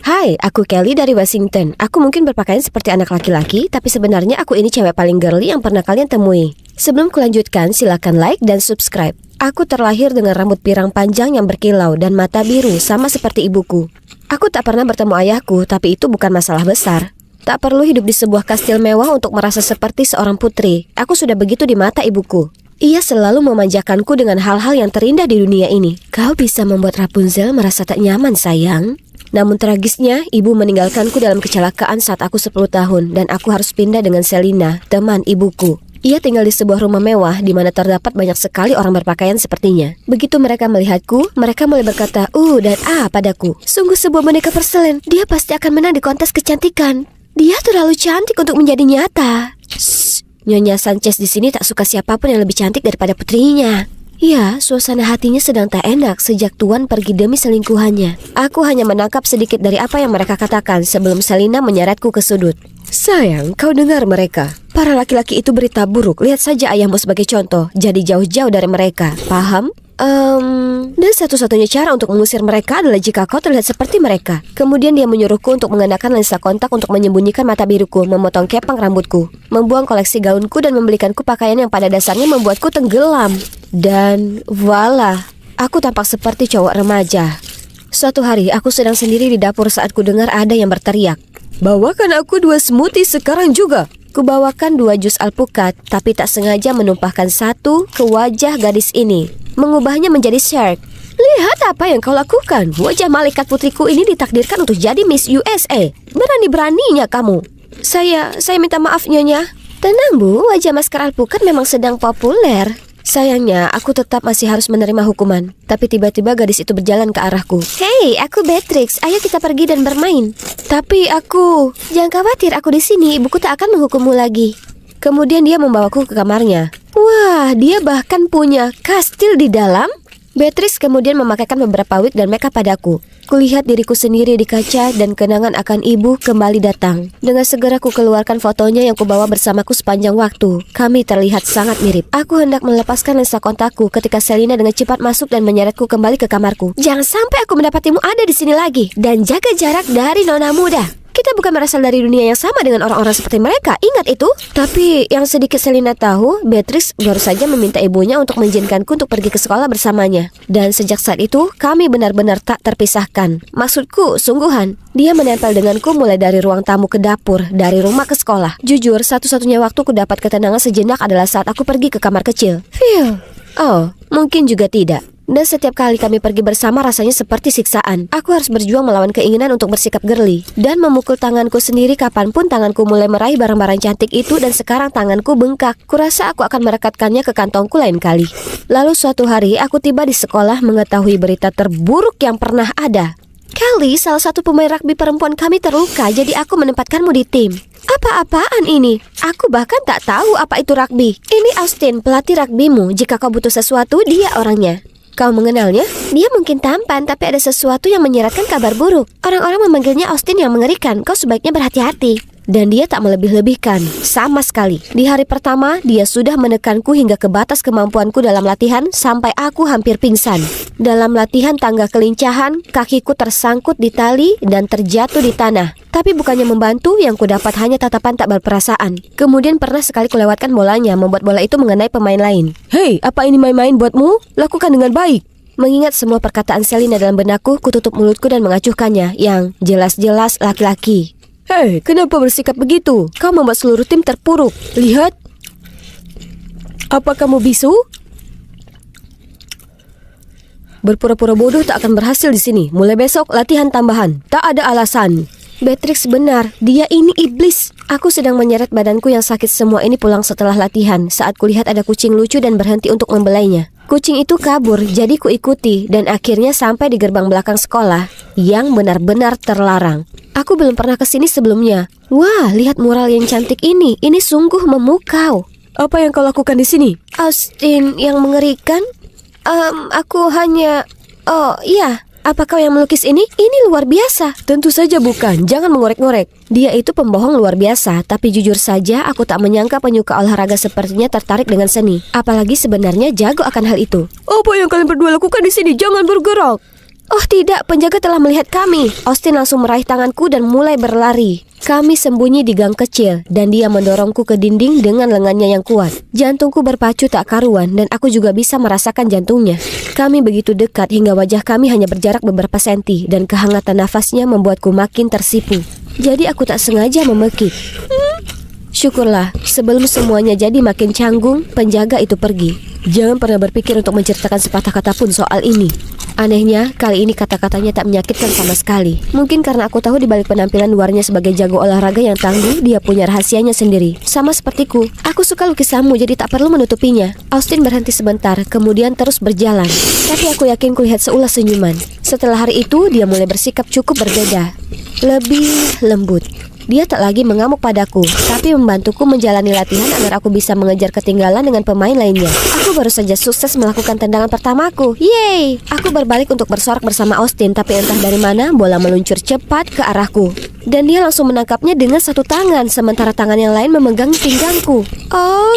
Hai, aku Kelly dari Washington. Aku mungkin berpakaian seperti anak laki-laki, tapi sebenarnya aku ini cewek paling girly yang pernah kalian temui. Sebelum kulanjutkan, silakan like dan subscribe. Aku terlahir dengan rambut pirang panjang yang berkilau dan mata biru sama seperti ibuku. Aku tak pernah bertemu ayahku, tapi itu bukan masalah besar. Tak perlu hidup di sebuah kastil mewah untuk merasa seperti seorang putri. Aku sudah begitu di mata ibuku. Ia selalu memanjakanku dengan hal-hal yang terindah di dunia ini. Kau bisa membuat Rapunzel merasa tak nyaman, sayang. Namun tragisnya, ibu meninggalkanku dalam kecelakaan saat aku 10 tahun dan aku harus pindah dengan Selina, teman ibuku. Ia tinggal di sebuah rumah mewah di mana terdapat banyak sekali orang berpakaian sepertinya. Begitu mereka melihatku, mereka mulai berkata dan padaku. Sungguh sebuah boneka porselen. Dia pasti akan menang di kontes kecantikan. Dia terlalu cantik untuk menjadi nyata. Shh, Nyonya Sanchez di sini tak suka siapapun yang lebih cantik daripada putrinya. Ya, suasana hatinya sedang tak enak sejak Tuan pergi demi selingkuhannya. Aku hanya menangkap sedikit dari apa yang mereka katakan sebelum Selina menyeretku ke sudut. Sayang, kau dengar mereka. Para laki-laki itu berita buruk. Lihat saja ayahmu sebagai contoh. Jadi jauh-jauh dari mereka. Paham? Dan satu-satunya cara untuk mengusir mereka adalah jika kau terlihat seperti mereka. Kemudian dia menyuruhku untuk mengenakan lensa kontak untuk menyembunyikan mata biruku, memotong kepang rambutku, membuang koleksi gaunku dan membelikanku pakaian yang pada dasarnya membuatku tenggelam. Dan voila, aku tampak seperti cowok remaja. Suatu hari aku sedang sendiri di dapur saat ku dengar ada yang berteriak, "Bawakan aku 2 smoothie sekarang juga." Kubawakan 2 jus alpukat, tapi tak sengaja menumpahkan 1 ke wajah gadis ini, mengubahnya menjadi shark. Lihat apa yang kau lakukan. Wajah malaikat putriku ini ditakdirkan untuk jadi Miss USA. Berani-beraninya kamu. Saya minta maaf, Nyonya. Tenang, Bu, wajah masker alpukat memang sedang populer. Sayangnya, aku tetap masih harus menerima hukuman. Tapi tiba-tiba gadis itu berjalan ke arahku. Hei, aku Beatrix. Ayo kita pergi dan bermain. Tapi aku... Jangan khawatir, aku di sini. Ibuku tak akan menghukummu lagi. Kemudian dia membawaku ke kamarnya. Wah, dia bahkan punya kastil di dalam. Beatrix kemudian memakaikan beberapa wig dan makeup padaku. Kulihat diriku sendiri di kaca dan kenangan akan ibu kembali datang. Dengan segera ku keluarkan fotonya yang kubawa bersamaku sepanjang waktu. Kami terlihat sangat mirip. Aku hendak melepaskan lensa kontakku ketika Selina dengan cepat masuk dan menyeretku kembali ke kamarku. Jangan sampai aku mendapatimu ada di sini lagi. Dan jaga jarak dari nona muda. Kita bukan berasal dari dunia yang sama dengan orang-orang seperti mereka. Ingat itu. Tapi yang sedikit Selina tahu, Beatrix baru saja meminta ibunya untuk mengizinkanku untuk pergi ke sekolah bersamanya. Dan sejak saat itu, kami benar-benar tak terpisahkan. Maksudku, sungguhan. Dia menempel denganku mulai dari ruang tamu ke dapur, dari rumah ke sekolah. Jujur, satu-satunya waktu ku dapat ketenangan sejenak adalah saat aku pergi ke kamar kecil. Oh, mungkin juga tidak. Dan setiap kali kami pergi bersama rasanya seperti siksaan. Aku harus berjuang melawan keinginan untuk bersikap girly dan memukul tanganku sendiri kapanpun tanganku mulai meraih barang-barang cantik itu. Dan sekarang tanganku bengkak. Kurasa aku akan merekatkannya ke kantongku lain kali. Lalu suatu hari aku tiba di sekolah mengetahui berita terburuk yang pernah ada. Kelly, salah satu pemain rugby perempuan kami terluka, jadi aku menempatkanmu di tim. Apa-apaan ini? Aku bahkan tak tahu apa itu rugby. Ini Austin, pelatih rugbymu. Jika kau butuh sesuatu, dia orangnya. Kau mengenalnya? Dia mungkin tampan, tapi ada sesuatu yang menyeratkan kabar buruk. Orang-orang memanggilnya Austin yang mengerikan. Kau sebaiknya berhati-hati. Dan dia tak melebih-lebihkan, sama sekali. Di hari pertama, dia sudah menekanku hingga ke batas kemampuanku dalam latihan sampai aku hampir pingsan. Dalam latihan tangga kelincahan, kakiku tersangkut di tali dan terjatuh di tanah. Tapi bukannya membantu, yang kudapat hanya tatapan tak berperasaan. Kemudian pernah sekali kulewatkan bolanya, membuat bola itu mengenai pemain lain. Hei, apa ini main-main buatmu? Lakukan dengan baik. Mengingat semua perkataan Selina dalam benakku, kututup mulutku dan mengacuhkannya, yang jelas-jelas laki-laki. Hei, kenapa bersikap begitu? Kau membuat seluruh tim terpuruk. Lihat. Apa kamu bisu? Berpura-pura bodoh tak akan berhasil di sini. Mulai besok latihan tambahan. Tak ada alasan. Beatrix benar, dia ini iblis. Aku sedang menyeret badanku yang sakit semua ini pulang setelah latihan saat kulihat ada kucing lucu dan berhenti untuk membelainya. Kucing itu kabur, jadi kuikuti dan akhirnya sampai di gerbang belakang sekolah yang benar-benar terlarang. Aku belum pernah kesini sebelumnya. Wah, lihat mural yang cantik ini. Ini sungguh memukau. Apa yang kau lakukan di sini? Austin yang mengerikan? Aku hanya... Oh, iya. Apa kau yang melukis ini? Ini luar biasa. Tentu saja bukan, jangan mengorek-ngorek. Dia itu pembohong luar biasa. Tapi jujur saja aku tak menyangka penyuka olahraga sepertinya tertarik dengan seni. Apalagi sebenarnya jago akan hal itu. Apa yang kalian berdua lakukan di sini? Jangan bergerak. Oh tidak, penjaga telah melihat kami. Austin langsung meraih tanganku dan mulai berlari. Kami sembunyi di gang kecil dan dia mendorongku ke dinding dengan lengannya yang kuat. Jantungku berpacu tak karuan dan aku juga bisa merasakan jantungnya. Kami begitu dekat hingga wajah kami hanya berjarak beberapa senti dan kehangatan nafasnya membuatku makin tersipu. Jadi aku tak sengaja memekik. Syukurlah, sebelum semuanya jadi makin canggung, penjaga itu pergi. Jangan pernah berpikir untuk menceritakan sepatah kata pun soal ini. Anehnya, kali ini kata-katanya tak menyakitkan sama sekali. Mungkin karena aku tahu di balik penampilan luarnya sebagai jago olahraga yang tangguh, dia punya rahasianya sendiri. Sama sepertiku, aku suka lukisanmu jadi tak perlu menutupinya. Austin berhenti sebentar, kemudian terus berjalan. Tapi aku yakin kulihat seulas senyuman. Setelah hari itu, dia mulai bersikap cukup berbeda. Lebih lembut. Dia tak lagi mengamuk padaku, tapi membantuku menjalani latihan agar aku bisa mengejar ketinggalan dengan pemain lainnya. Aku baru saja sukses melakukan tendangan pertamaku. Yeay! Aku berbalik untuk bersorak bersama Austin, tapi entah dari mana bola meluncur cepat ke arahku. Dan dia langsung menangkapnya dengan satu tangan, sementara tangan yang lain memegang pinggangku.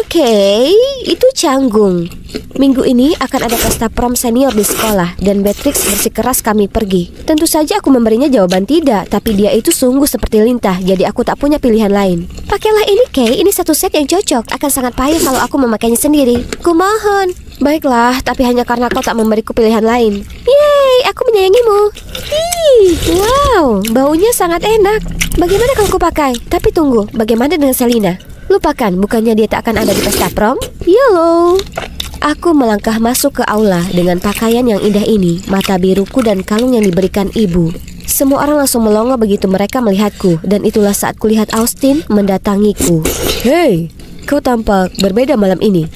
Oke, itu canggung. Minggu ini akan ada pesta prom senior di sekolah dan Beatrix bersikeras kami pergi. Tentu saja aku memberinya jawaban tidak, tapi dia itu sungguh seperti lintah, jadi aku tak punya pilihan lain. Pakailah ini, Kay, ini satu set yang cocok. Akan sangat payah kalau aku memakainya sendiri. Kumohon. Baiklah, tapi hanya karena kau tak memberiku pilihan lain. Yeay, aku menyayangimu. Wow, baunya sangat enak. Bagaimana kalau ku pakai? Tapi tunggu, bagaimana dengan Selina? Lupakan, bukannya dia tak akan ada di pesta prom? YOLO. Aku melangkah masuk ke aula dengan pakaian yang indah ini, mata biruku dan kalung yang diberikan ibu. Semua orang langsung melongo begitu mereka melihatku, dan itulah saat kulihat Austin mendatangiku. Hei, kau tampak berbeda malam ini.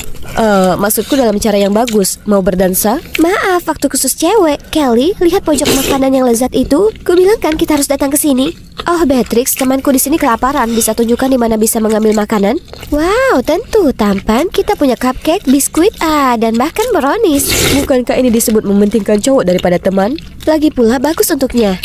Maksudku dalam cara yang bagus. Mau berdansa? Maaf, waktu khusus cewek. Kelly, lihat pojok makanan yang lezat itu. Kubilang kan kita harus datang ke sini. Oh, Beatrix, temanku di sini kelaparan. Bisa tunjukkan di mana bisa mengambil makanan? Wow, tentu. Tampan, kita punya cupcake, biskuit, dan bahkan brownies. Bukankah ini disebut mementingkan cowok daripada teman? Lagi pula bagus untuknya.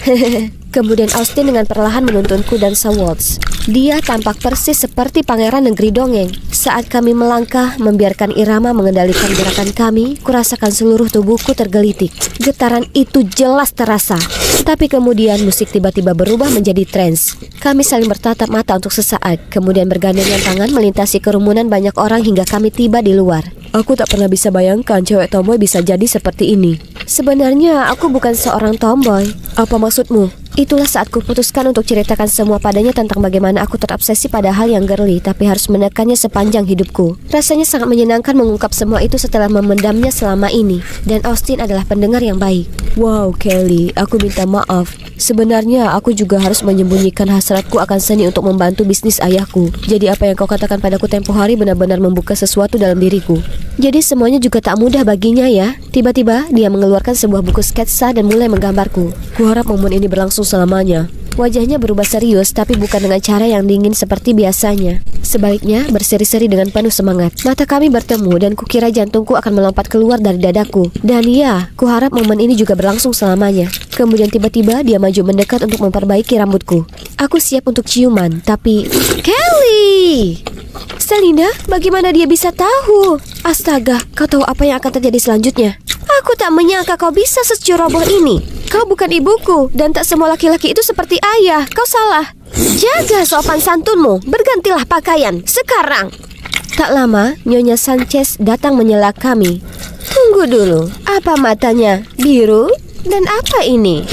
Kemudian Austin dengan perlahan menuntunku dansa waltz. Dia tampak persis seperti pangeran negeri dongeng. Saat kami melangkah, membiarkan irama mengendalikan gerakan kami, kurasakan seluruh tubuhku tergelitik. Getaran itu jelas terasa. Tapi kemudian musik tiba-tiba berubah menjadi trance. Kami saling bertatap mata untuk sesaat, kemudian bergandengan tangan melintasi kerumunan banyak orang hingga kami tiba di luar. Aku tak pernah bisa bayangkan cewek tomboy bisa jadi seperti ini. Sebenarnya aku bukan seorang tomboy. Apa maksudmu? Itulah saat kuputuskan untuk ceritakan semua padanya tentang bagaimana aku terobsesi pada hal yang girly, tapi harus menekannya sepanjang hidupku. Rasanya sangat menyenangkan mengungkap semua itu setelah memendamnya selama ini. Dan Austin adalah pendengar yang baik. Wow, Kelly, aku minta maaf. Sebenarnya aku juga harus menyembunyikan hasratku akan seni untuk membantu bisnis ayahku. Jadi apa yang kau katakan padaku tempo hari benar-benar membuka sesuatu dalam diriku. Jadi semuanya juga tak mudah baginya ya. Tiba-tiba dia mengeluarkan sebuah buku sketsa dan mulai menggambarku. Kuharap momen ini berlangsung selamanya. Wajahnya berubah serius, tapi bukan dengan cara yang dingin seperti biasanya. Sebaliknya, berseri-seri dengan penuh semangat. Mata kami bertemu dan kukira jantungku akan melompat keluar dari dadaku. Dan ya, kuharap momen ini juga berlangsung selamanya. Kemudian tiba-tiba dia maju mendekat untuk memperbaiki rambutku. Aku siap untuk ciuman, tapi... Kelly! Selina, bagaimana dia bisa tahu? Astaga, kau tahu apa yang akan terjadi selanjutnya? Aku tak menyangka kau bisa seceroboh ini. Kau bukan ibuku, dan tak semua laki-laki itu seperti ayah. Kau salah. Jaga sopan santunmu. Bergantilah pakaian sekarang. Tak lama, Nyonya Sanchez datang menyela kami. Tunggu dulu. Apa matanya? Biru? Dan apa ini?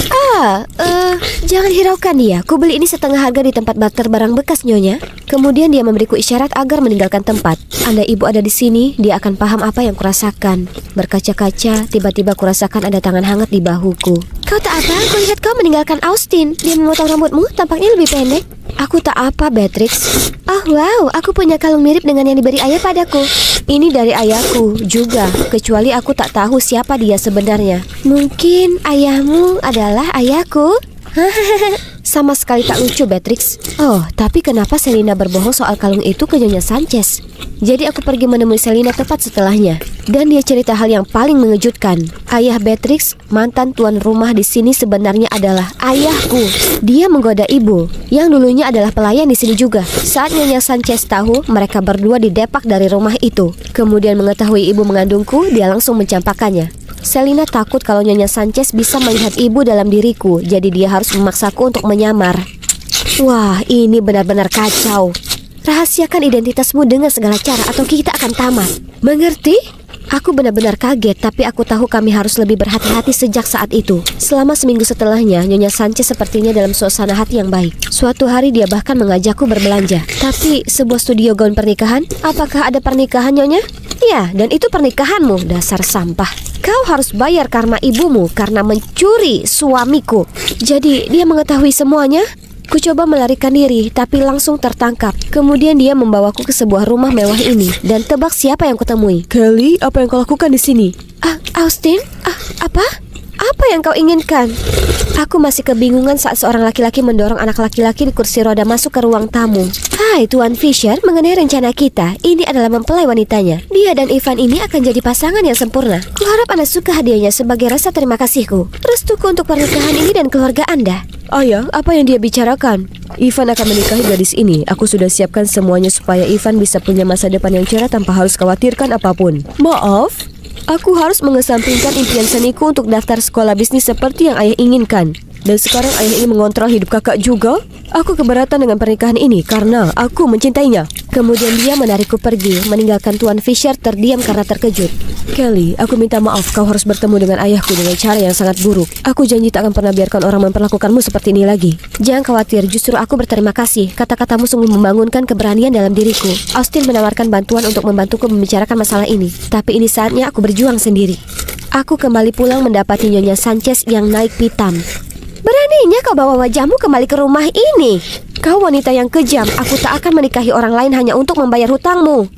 Jangan hiraukan dia. Ku beli ini setengah harga di tempat barter barang bekas, Nyonya. Kemudian dia memberiku isyarat agar meninggalkan tempat. Andai ibu ada di sini, dia akan paham apa yang kurasakan. Berkaca-kaca, tiba-tiba kurasakan ada tangan hangat di bahuku. Kau tak apa? Aku lihat kau meninggalkan Austin. Dia memotong rambutmu, tampaknya lebih pendek. Aku tak apa, Beatrix. Oh wow, aku punya kalung mirip dengan yang diberi ayah padaku. Ini dari ayahku juga, kecuali aku tak tahu siapa dia sebenarnya. Mungkin ayahmu adalah ayahku? Sama sekali tak lucu, Beatrix. Oh, tapi kenapa Selina berbohong soal kalung itu ke Nyonya Sanchez? Jadi aku pergi menemui Selina tepat setelahnya. Dan dia cerita hal yang paling mengejutkan. Ayah Beatrix, mantan tuan rumah di sini sebenarnya adalah ayahku. Dia menggoda ibu, yang dulunya adalah pelayan di sini juga. Saat Nyonya Sanchez tahu, mereka berdua didepak dari rumah itu. Kemudian mengetahui ibu mengandungku, dia langsung mencampakkannya. Selina takut kalau Nyonya Sanchez bisa melihat ibu dalam diriku, jadi dia harus memaksaku untuk menyamar. Wah, ini benar-benar kacau. Rahasiakan identitasmu dengan segala cara atau kita akan tamat. Mengerti? Aku benar-benar kaget, tapi aku tahu kami harus lebih berhati-hati sejak saat itu. Selama seminggu setelahnya, Nyonya Sanchez sepertinya dalam suasana hati yang baik. Suatu hari dia bahkan mengajakku berbelanja. Tapi sebuah studio gaun pernikahan? Apakah ada pernikahan, Nyonya? Ya, dan itu pernikahanmu, dasar sampah. Kau harus bayar karma ibumu karena mencuri suamiku. Jadi dia mengetahui semuanya? Ku coba melarikan diri, tapi langsung tertangkap. Kemudian dia membawaku ke sebuah rumah mewah ini. Dan tebak siapa yang kutemui? Kelly, apa yang kau lakukan di sini? Austin? Apa? Apa yang kau inginkan? Aku masih kebingungan saat seorang laki-laki mendorong anak laki-laki di kursi roda masuk ke ruang tamu. Hai Tuan Fisher, mengenai rencana kita, ini adalah mempelai wanitanya. Dia dan Ivan ini akan jadi pasangan yang sempurna. Kuharap Anda suka hadiahnya sebagai rasa terima kasihku. Restuku untuk pernikahan ini dan keluarga Anda. Ayah, apa yang dia bicarakan? Ivan akan menikahi gadis ini. Aku sudah siapkan semuanya supaya Ivan bisa punya masa depan yang cerah tanpa harus khawatirkan apapun. Maaf, aku harus mengesampingkan impian seniku untuk daftar sekolah bisnis seperti yang ayah inginkan. Dan sekarang ayah ingin mengontrol hidup kakak juga. Aku keberatan dengan pernikahan ini karena aku mencintainya. Kemudian dia menarikku pergi, meninggalkan Tuan Fisher terdiam karena terkejut. Kelly, aku minta maaf, kau harus bertemu dengan ayahku dengan cara yang sangat buruk. Aku janji tak akan pernah biarkan orang memperlakukanmu seperti ini lagi. Jangan khawatir, justru aku berterima kasih. Kata-katamu sungguh membangunkan keberanian dalam diriku. Austin menawarkan bantuan untuk membantuku membicarakan masalah ini. Tapi ini saatnya aku berjuang sendiri. Aku kembali pulang mendapati Nyonya Sanchez yang naik pitam. Beraninya kau bawa wajahmu kembali ke rumah ini. Kau wanita yang kejam. Aku tak akan menikahi orang lain hanya untuk membayar hutangmu.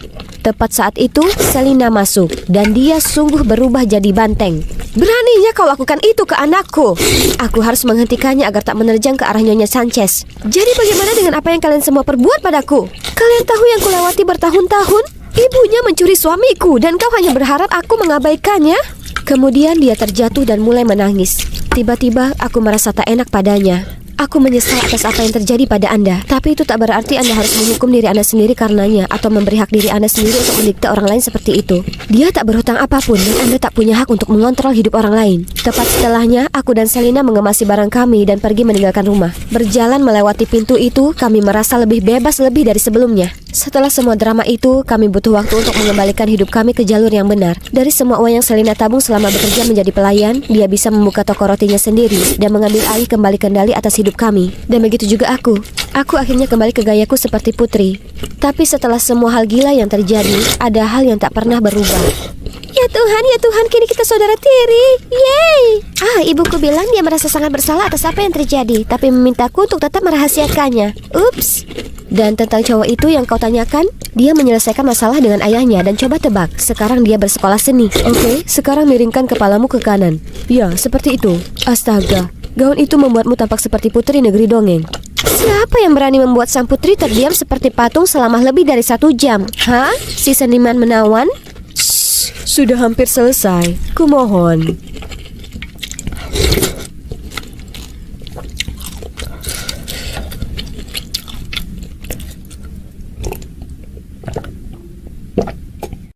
Tepat saat itu, Selina masuk dan dia sungguh berubah jadi banteng. Beraninya kau lakukan itu ke anakku. Aku harus menghentikannya agar tak menerjang ke arah Nyonya Sanchez. Jadi bagaimana dengan apa yang kalian semua perbuat padaku? Kalian tahu yang kulewati bertahun-tahun? Ibunya mencuri suamiku dan kau hanya berharap aku mengabaikannya? Kemudian dia terjatuh dan mulai menangis. Tiba-tiba aku merasa tak enak padanya. Aku menyesal atas apa yang terjadi pada Anda. Tapi itu tak berarti Anda harus menghukum diri Anda sendiri karenanya, atau memberi hak diri Anda sendiri untuk mendikte orang lain seperti itu. Dia tak berhutang apapun dan Anda tak punya hak untuk mengontrol hidup orang lain. Tepat setelahnya, aku dan Selina mengemasi barang kami dan pergi meninggalkan rumah. Berjalan melewati pintu itu, kami merasa lebih bebas lebih dari sebelumnya. Setelah semua drama itu, kami butuh waktu untuk mengembalikan hidup kami ke jalur yang benar. Dari semua uang yang Selina tabung selama bekerja menjadi pelayan, dia bisa membuka toko rotinya sendiri dan mengambil alih kembali kendali atas hidup kami. Dan begitu juga aku. Aku akhirnya kembali ke gayaku seperti putri. Tapi setelah semua hal gila yang terjadi, ada hal yang tak pernah berubah. Ya Tuhan, kini kita saudara tiri. Yeay! Ibuku bilang dia merasa sangat bersalah atas apa yang terjadi, tapi memintaku untuk tetap merahasiakannya. Ups. Dan tentang cowok itu yang kau tanyakan, dia menyelesaikan masalah dengan ayahnya dan coba tebak, sekarang dia bersekolah seni. Oke, sekarang miringkan kepalamu ke kanan. Ya, seperti itu. Astaga, gaun itu membuatmu tampak seperti putri negeri dongeng. Siapa yang berani membuat sang putri terdiam seperti patung selama lebih dari 1 jam? Hah? Si seniman menawan? Sudah hampir selesai. Kumohon.